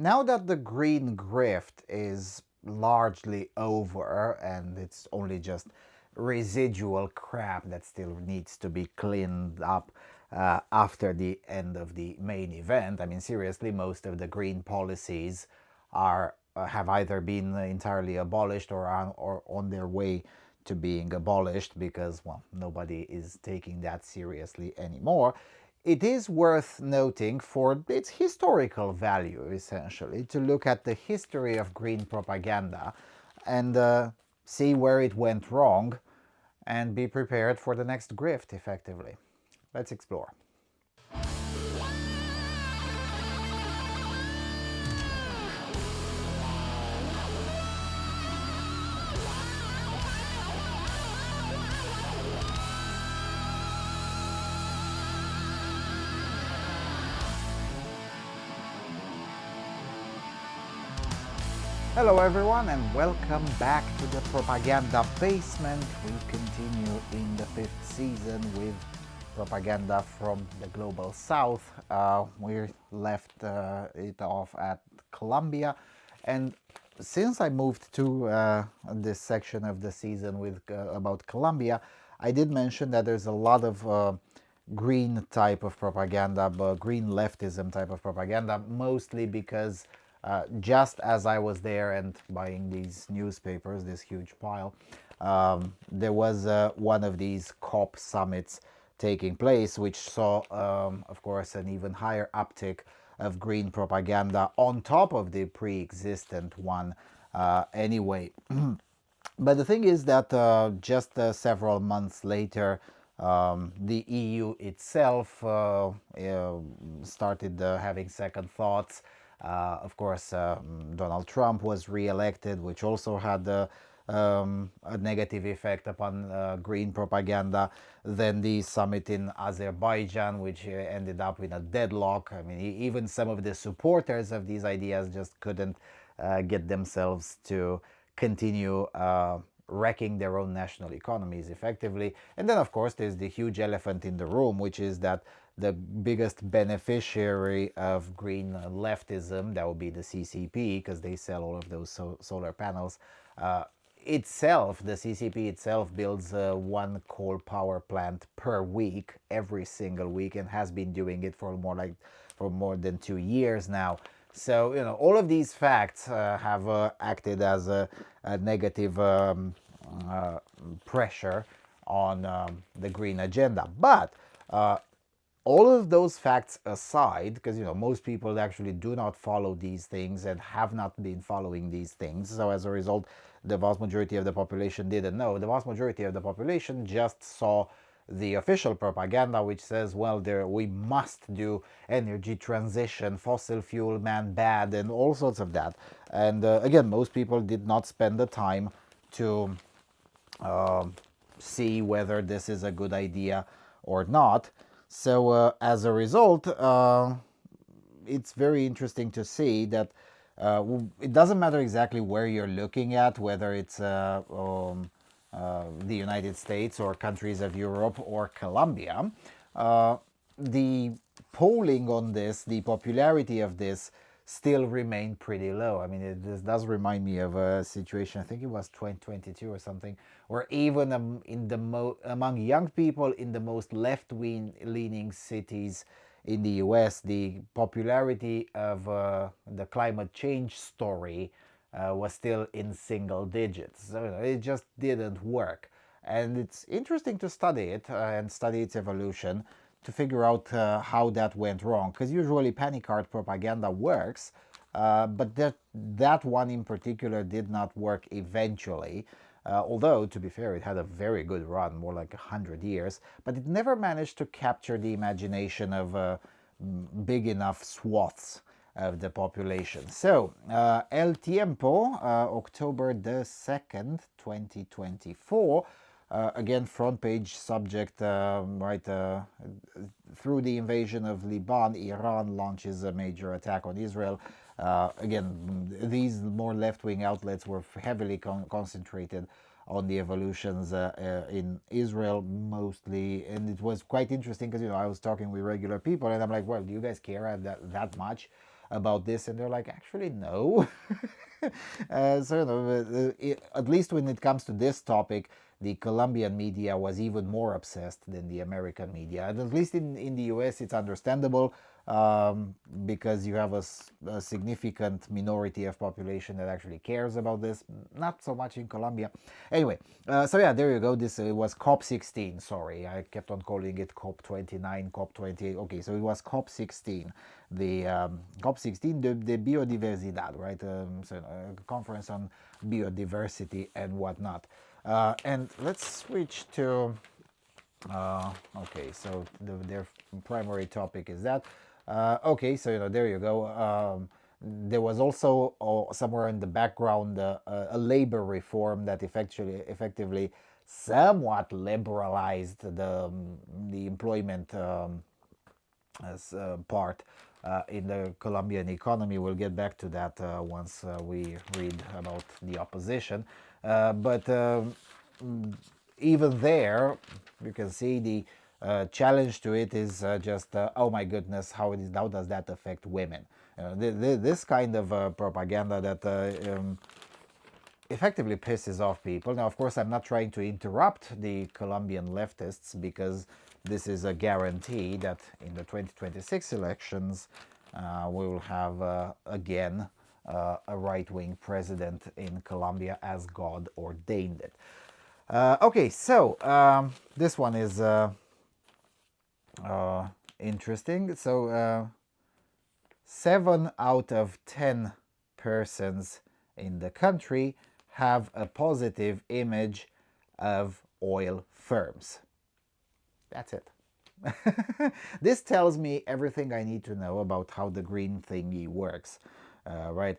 Now that the green grift is largely over and it's only just residual crap that still needs to be cleaned up after the end of the main event. I mean, seriously, most of the green policies are have either been entirely abolished or on their way to being abolished because, well, nobody is taking that seriously anymore. It is worth noting for its historical value, essentially, to look at the history of green propaganda and see where it went wrong and be prepared for the next grift, effectively. Let's explore. Hello everyone and welcome back to the Propaganda Basement. We continue in the 5th season with propaganda from the global south. We left it off at Colombia, and since I moved to this section of the season with about Colombia, I did mention that there's a lot of green type of propaganda, but green leftism type of propaganda, mostly because just as I was there and buying these newspapers, this huge pile, there was one of these COP summits taking place, which saw, of course, an even higher uptick of green propaganda on top of the pre-existent one anyway. But the thing is that just several months later, the EU itself started having second thoughts. Of course, Donald Trump was re-elected, which also had a negative effect upon green propaganda. Then the summit in Azerbaijan, which ended up in a deadlock. I mean, even some of the supporters of these ideas just couldn't get themselves to continue wrecking their own national economies effectively. And then, of course, there's the huge elephant in the room, which is that the biggest beneficiary of green leftism, that would be the CCP, because they sell all of those solar panels, the CCP itself builds one coal power plant per week, every single week, and has been doing it for more than 2 years now. So, all of these facts have acted as a negative pressure on the green agenda. But all of those facts aside, because most people actually do not follow these things and have not been following these things, so as a result, the vast majority of the population didn't know. The vast majority of the population just saw the official propaganda, which says, well, we must do energy transition, fossil fuel man bad, and all sorts of that. And again, most people did not spend the time to see whether this is a good idea or not. So as a result, it's very interesting to see that it doesn't matter exactly where you're looking at, whether it's the United States or countries of Europe or Colombia. The polling on this, the popularity of this, still remain pretty low. I mean, this does remind me of a situation, I think it was 2022 or something, where even among young people in the most left-leaning cities in the US, the popularity of the climate change story was still in single digits. So it just didn't work. And it's interesting to study it and study its evolution to figure out how that went wrong. Because usually panic card propaganda works, but that one in particular did not work eventually. Although, to be fair, it had a very good run, more like 100 years, but it never managed to capture the imagination of big enough swaths of the population. So, El Tiempo, October the 2nd, 2024, again, front page subject, through the invasion of Lebanon, Iran launches a major attack on Israel. Again, these more left-wing outlets were heavily concentrated on the evolutions in Israel mostly, and it was quite interesting because I was talking with regular people, and I'm like, well, do you guys care that much about this, and they're like, actually, no. At least when it comes to this topic, the Colombian media was even more obsessed than the American media. And at least in the US, it's understandable, because you have a significant minority of population that actually cares about this. Not so much in Colombia. Anyway, so yeah, there you go. This was COP16. Sorry, I kept on calling it COP29, COP28. Okay, so it was COP16. The COP16, the biodiversidad, right? So a conference on biodiversity and whatnot. And let's switch to okay, so their primary topic is that. Okay, so there you go. There was also somewhere in the background a labor reform that effectively somewhat liberalized the employment as part in the Colombian economy. We'll get back to that once we read about the opposition. But even there, you can see the challenge to it is just, oh my goodness, how does that affect women? This kind of propaganda that effectively pisses off people. Now, of course, I'm not trying to interrupt the Colombian leftists, because this is a guarantee that in the 2026 elections we will have again a right-wing president in Colombia, as God ordained it. Okay, so this one is interesting. So 7 out of 10 persons in the country have a positive image of oil firms. That's it. This tells me everything I need to know about how the green thingy works, right?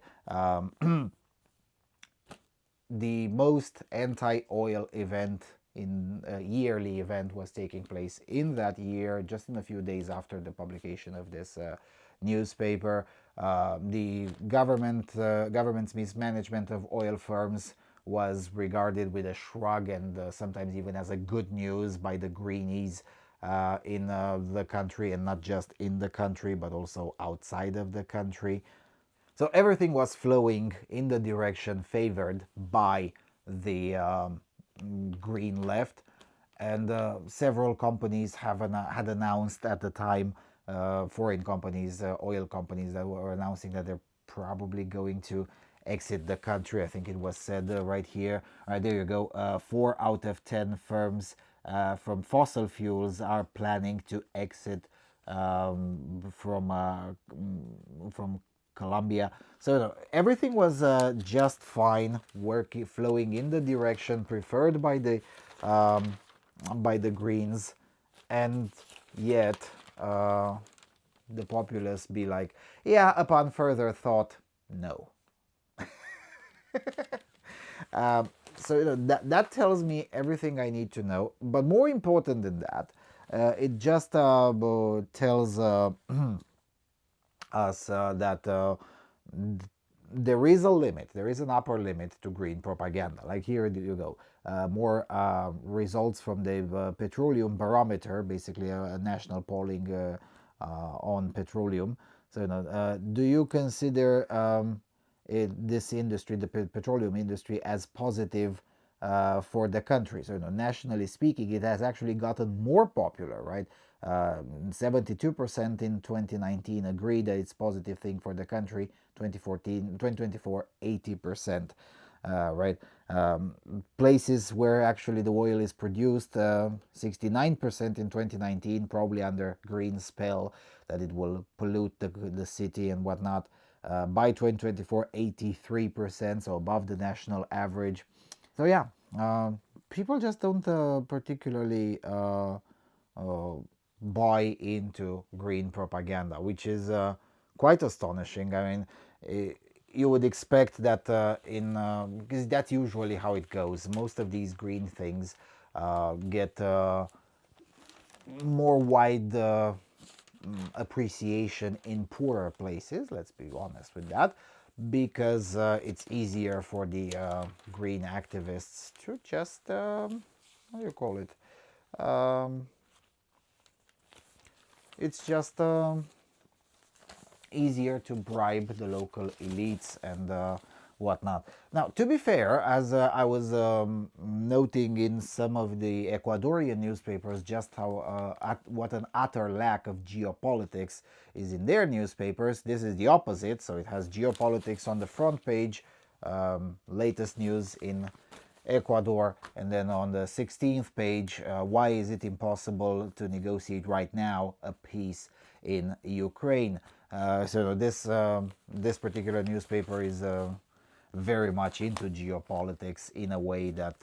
The most anti-oil event in a yearly event was taking place in that year, just in a few days after the publication of this newspaper. The government's mismanagement of oil firms was regarded with a shrug, and sometimes even as a good news by the greenies in the country, and not just in the country but also outside of the country. So everything was flowing in the direction favored by the green left, and several companies had announced at the time, foreign companies, oil companies, that were announcing that they're probably going to exit the country. I think it was said right here. There you go. 4 out of 10 firms from fossil fuels are planning to exit from Colombia. So everything was just fine, flowing in the direction preferred by the Greens, and yet the populace be like, yeah, upon further thought, no. So that tells me everything I need to know. But more important than that, it just tells us that there is a limit, there is an upper limit to green propaganda. Like here you go. More results from the petroleum barometer, basically a national polling on petroleum. So, do you consider this industry, the petroleum industry, as positive for the country? So, nationally speaking, it has actually gotten more popular, right? 72% in 2019 agree that it's a positive thing for the country. 2024, 80%. Right? Places where actually the oil is produced, 69% in 2019, probably under green spell, that it will pollute the city and whatnot. By 2024, 83%, so above the national average. So yeah, people just don't particularly buy into green propaganda, which is quite astonishing. I mean, you would expect that because that's usually how it goes. Most of these green things get more wide appreciation in poorer places. Let's be honest with that, because it's easier for the green activists to just how do you call it? It's just easier to bribe the local elites and whatnot. Now, to be fair, as I was noting in some of the Ecuadorian newspapers, just how what an utter lack of geopolitics is in their newspapers. This is the opposite. So it has geopolitics on the front page, latest news in Ecuador, and then on the 16th page, why is it impossible to negotiate right now a peace in Ukraine? So this particular newspaper is very much into geopolitics in a way that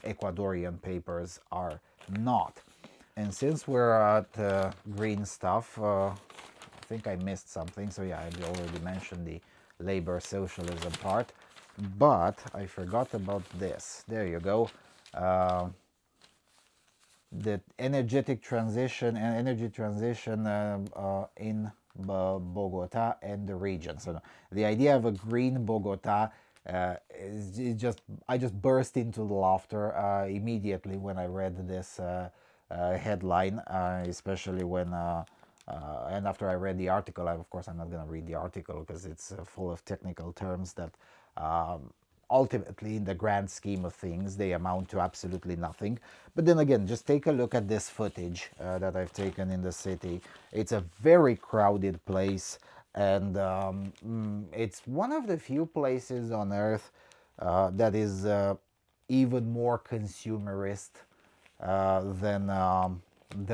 Ecuadorian papers are not. And since we're at green stuff, I think I missed something. So yeah, I already mentioned the labor socialism part, but I forgot about this. There you go. The energetic transition and energy transition in Bogota and the region. So the idea of a green Bogota is just, I just burst into laughter immediately when I read this headline, especially when and after I read the article. Of course, I'm not going to read the article because it's full of technical terms that ultimately, in the grand scheme of things, they amount to absolutely nothing. But then again, just take a look at this footage that I've taken in the city. It's a very crowded place, and it's one of the few places on earth that is even more consumerist than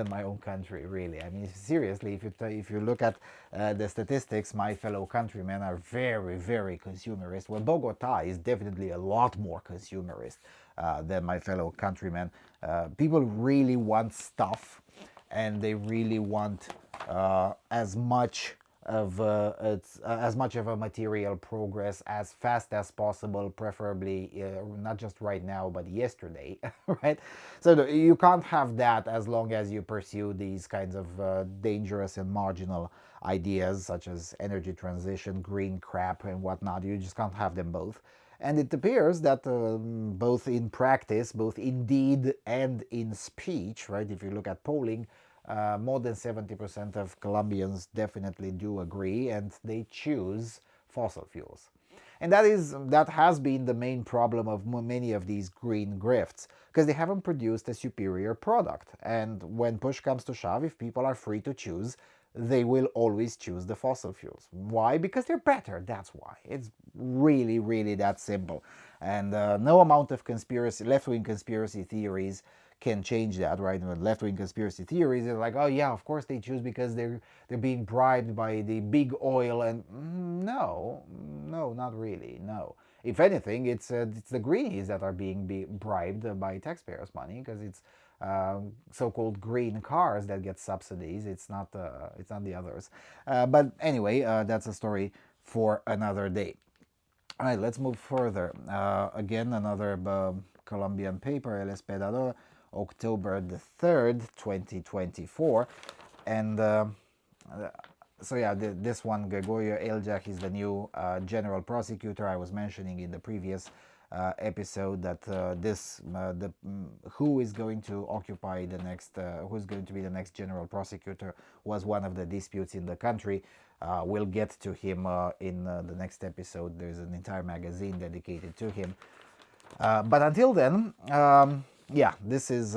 my own country, really. I mean, seriously, if you look at the statistics, my fellow countrymen are very, very consumerist. Well, Bogota is definitely a lot more consumerist than my fellow countrymen. People really want stuff, and they really want as much of as much of a material progress as fast as possible, preferably not just right now but yesterday, right? So you can't have that as long as you pursue these kinds of dangerous and marginal ideas such as energy transition, green crap, and whatnot. You just can't have them both. And it appears that both in practice, both in deed and in speech, right? If you look at polling, more than 70% of Colombians definitely do agree, and they choose fossil fuels. And that has been the main problem of many of these green grifts, because they haven't produced a superior product. And when push comes to shove, if people are free to choose, they will always choose the fossil fuels. Why? Because they're better. That's why. It's really, really that simple. And no amount of left-wing conspiracy theories can change that, right? And left-wing conspiracy theories are like, oh yeah, of course they choose because they're being bribed by the big oil, and no, not really. No, if anything, it's the greenies that are being bribed by taxpayers' money, because it's so-called green cars that get subsidies. It's not the others. But anyway, that's a story for another day. All right, let's move further. Again, another Colombian paper, El Espectador, October the 3rd, 2024. And so yeah, this one, Gregorio Eljak, is the new general prosecutor. I was mentioning in the previous episode that who is going to occupy the next, who's going to be the next general prosecutor was one of the disputes in the country. We'll get to him in the next episode. There's an entire magazine dedicated to him. But until then, yeah, this is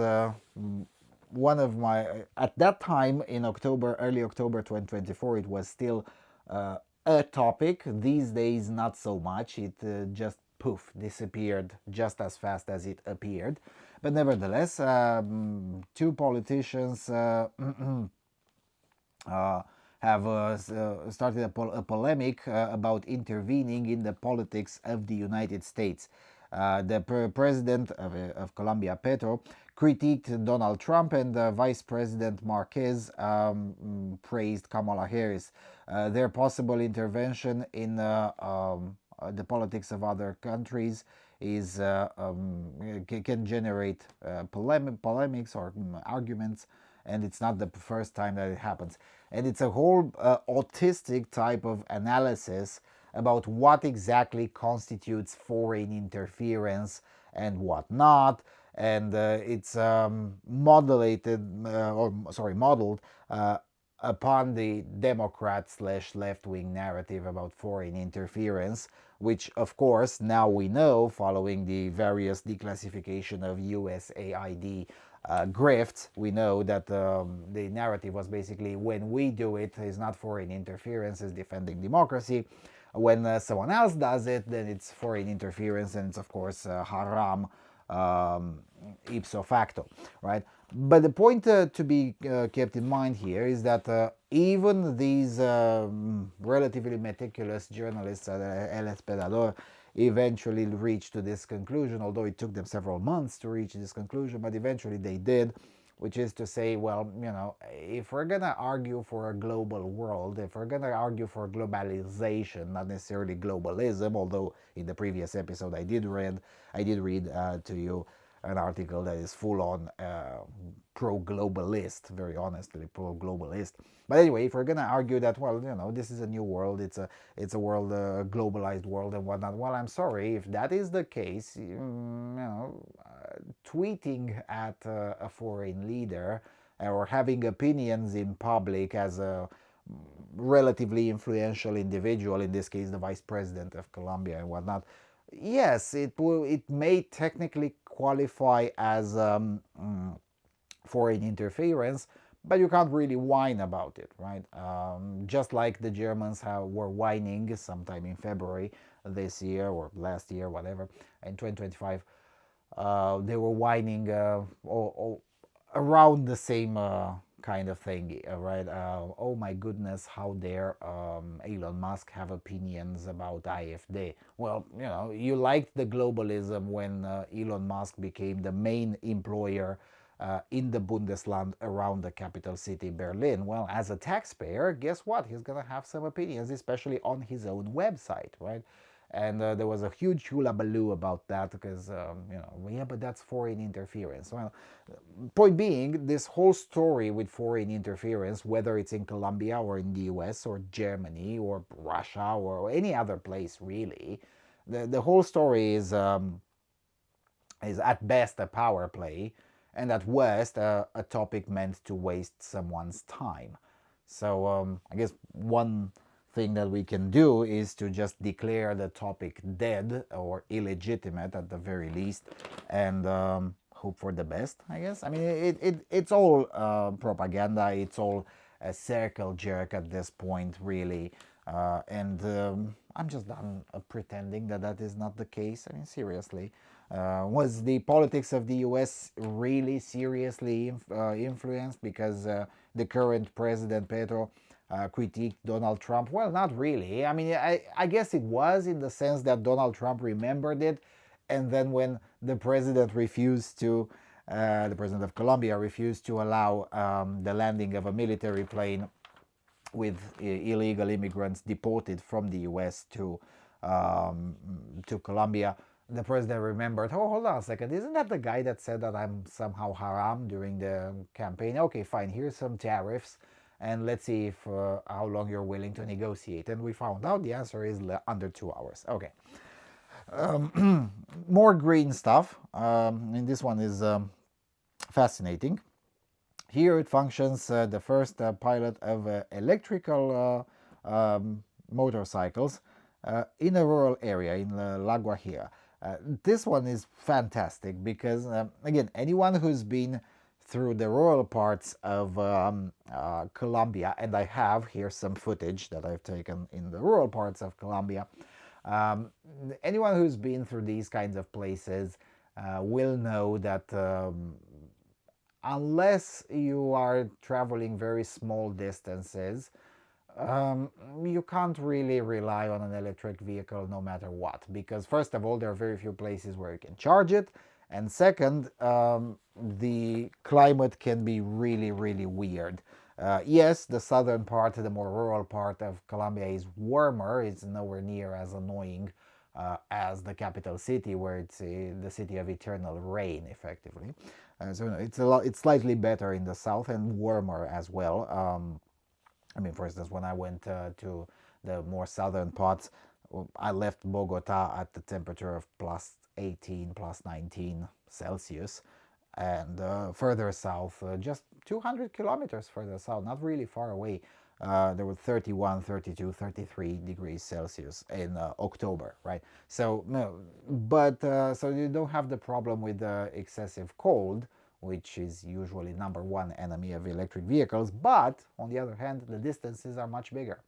one of my, at that time in early October 2024, it was still a topic. These days, not so much. It just poof, disappeared just as fast as it appeared. But nevertheless, two politicians have started a polemic about intervening in the politics of the United States. The president of Colombia, Petro, critiqued Donald Trump, and Vice President Marquez praised Kamala Harris. Their possible intervention in the politics of other countries can generate polemics or arguments, and it's not the first time that it happens. And it's a whole autistic type of analysis about what exactly constitutes foreign interference and what not. And it's modeled upon the Democrat slash left wing narrative about foreign interference, which of course now we know, following the various declassification of USAID grifts, we know that the narrative was basically when we do it is not foreign interference, it's defending democracy. When someone else does it, then it's foreign interference, and it's of course haram, um, ipso facto, right? But the point to be kept in mind here is that even these relatively meticulous journalists at El Espectador eventually reached to this conclusion, although it took them several months to reach this conclusion, but eventually they did, which is to say, well, if we're going to argue for a global world, if we're going to argue for globalization, not necessarily globalism, although in the previous episode I did read to you an article that is full on pro-globalist, very honestly pro-globalist. But anyway, if we're gonna argue that, well, this is a new world, it's a world, a globalized world and whatnot. Well, I'm sorry if that is the case. Tweeting at a foreign leader or having opinions in public as a relatively influential individual, in this case the vice president of Colombia and whatnot, yes, it may technically qualify as foreign interference, but you can't really whine about it, right? Just like the Germans were whining sometime in February this year or last year, whatever, in 2025, they were whining around the same kind of thing, right? Oh my goodness, how dare Elon Musk have opinions about IFD? Well, you liked the globalism when Elon Musk became the main employer in the Bundesland around the capital city, Berlin. Well, as a taxpayer, guess what? He's going to have some opinions, especially on his own website, right? And there was a huge hula baloo about that because, yeah, but that's foreign interference. Well, point being, this whole story with foreign interference, whether it's in Colombia or in the US or Germany or Russia or any other place, really, the whole story is at best a power play, and at worst a topic meant to waste someone's time. So I guess one thing that we can do is to just declare the topic dead or illegitimate at the very least, and hope for the best, I guess. I mean, it's all propaganda, it's all a circle jerk at this point, really. And I'm just done pretending that that is not the case. I mean, seriously. Was the politics of the US really seriously influenced because the current president, Petro, critiqued Donald Trump? Well, not really. I mean, I guess it was, in the sense that Donald Trump remembered it, and then when the president the president of Colombia refused to allow the landing of a military plane with illegal immigrants deported from the US to Colombia, the president remembered, oh, hold on a second, isn't that the guy that said that I'm somehow haram during the campaign? Okay, fine, here's some tariffs, and let's see if how long you're willing to negotiate. And we found out the answer is under 2 hours. Okay. More green stuff. And this one is fascinating. Here it functions the first pilot of electrical motorcycles in a rural area in La Guajira. This one is fantastic because, again, anyone who's been through the rural parts of Colombia, and I have here some footage that I've taken in the rural parts of Colombia, anyone who's been through these kinds of places will know that unless you are traveling very small distances, you can't really rely on an electric vehicle no matter what, because first of all, there are very few places where you can charge it, and second, the climate can be really, really weird. Yes, the southern part, the more rural part of Colombia is warmer. It's nowhere near as annoying as the capital city, where it's the city of eternal rain, effectively. So it's slightly better in the south and warmer as well. I mean, for instance, when I went to the more southern parts, I left Bogota at the temperature of plus 18, plus 19 Celsius. and further south, just 200 kilometers further south, not really far away, there were 31, 32, 33 degrees Celsius in October, right? So, no, but so you don't have the problem with excessive cold, which is usually number one enemy of electric vehicles. But on the other hand, the distances are much bigger,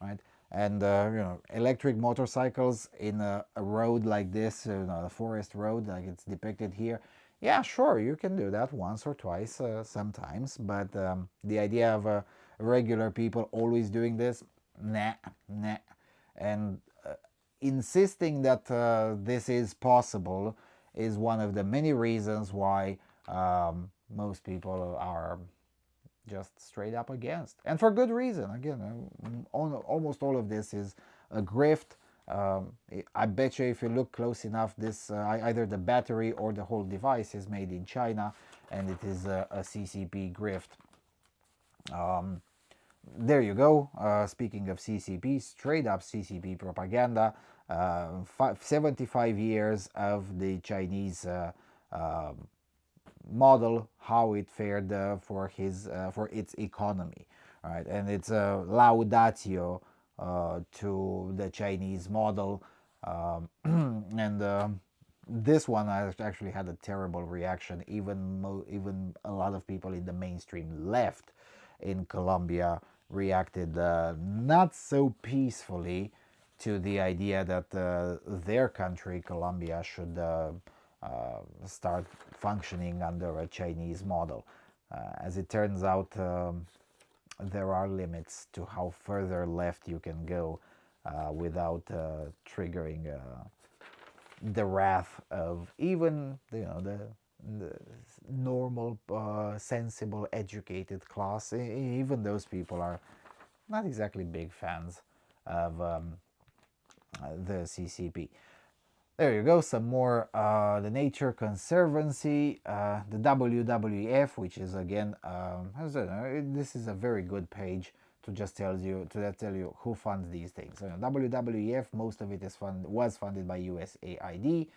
right? And electric motorcycles in a road like this, a forest road like it's depicted here, yeah, sure, you can do that once or twice sometimes, but the idea of regular people always doing this, nah, nah. And insisting that this is possible is one of the many reasons why most people are just straight up against, and for good reason. Again, almost all of this is a grift. I bet you if you look close enough, this either the battery or the whole device is made in China, and it is a CCP grift. There you go. Speaking of CCP, straight up CCP propaganda. 75 years of the Chinese model, how it fared for its economy, right? And it's a laudatio to the Chinese model, and this one actually had a terrible reaction. Even a lot of people in the mainstream left in Colombia reacted not so peacefully to the idea that their country, Colombia, should start functioning under a Chinese model. As it turns out, there are limits to how further left you can go without triggering the wrath of even the normal, sensible, educated class. Even those people are not exactly big fans of the CCP. There you go, some more the Nature Conservancy, the WWF, which is again, this is a very good page to just tell you who funds these things. WWF, most of it was funded by USAID.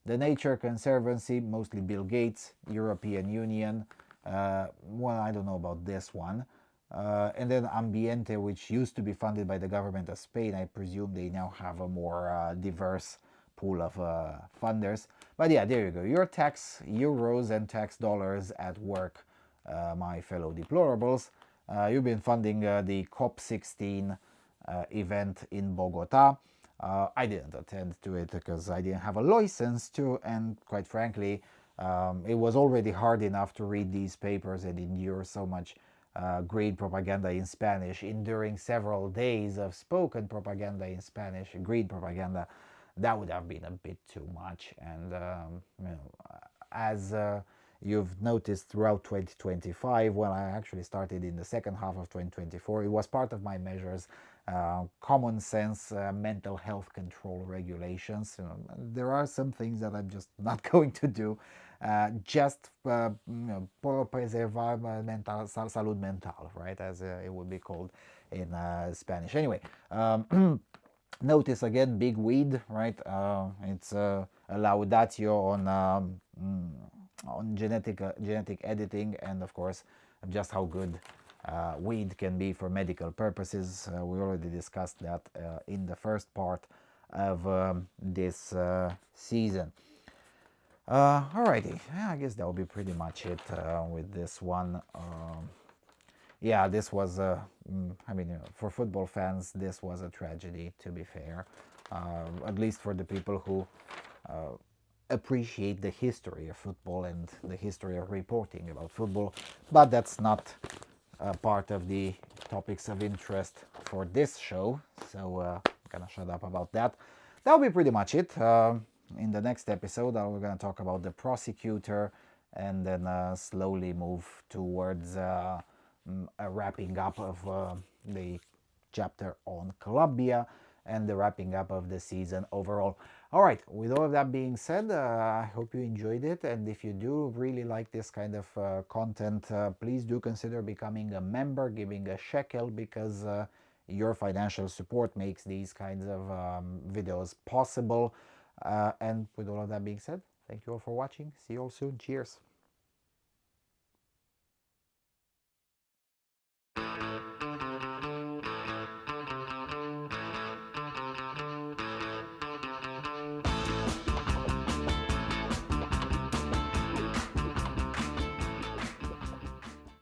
The Nature Conservancy, mostly Bill Gates, European Union. Well, I don't know about this one. And then Ambiente, which used to be funded by the government of Spain. I presume they now have a more diverse pool of funders. But yeah, there you go. Your tax euros and tax dollars at work, my fellow deplorables. You've been funding the COP16 event in Bogota. I didn't attend to it because I didn't have a license to, and quite frankly, it was already hard enough to read these papers and endure so much green propaganda in Spanish, enduring several days of spoken propaganda in Spanish, green propaganda. That would have been a bit too much. And as you've noticed throughout 2025, when I actually started in the second half of 2024, it was part of my measures, common sense, mental health control regulations. There are some things that I'm just not going to do, just por preservar mental, salud mental, right, as it would be called in Spanish. Anyway, notice again, big weed, right? It's a laudatio on genetic editing, and of course, just how good weed can be for medical purposes. We already discussed that in the first part of this season. Alrighty, yeah, I guess that will be pretty much it with this one. Yeah, this was I mean, for football fans, this was a tragedy, to be fair. At least for the people who appreciate the history of football and the history of reporting about football. But that's not part of the topics of interest for this show, so I'm gonna shut up about that. That'll be pretty much it. In the next episode, we're gonna talk about the prosecutor, and then slowly move towards a wrapping up of the chapter on Colombia and the wrapping up of the season overall. All right, with all of that being said, I hope you enjoyed it, and if you do really like this kind of content, please do consider becoming a member, giving a shekel, because your financial support makes these kinds of videos possible. And with all of that being said, thank you all for watching. See you all soon. Cheers.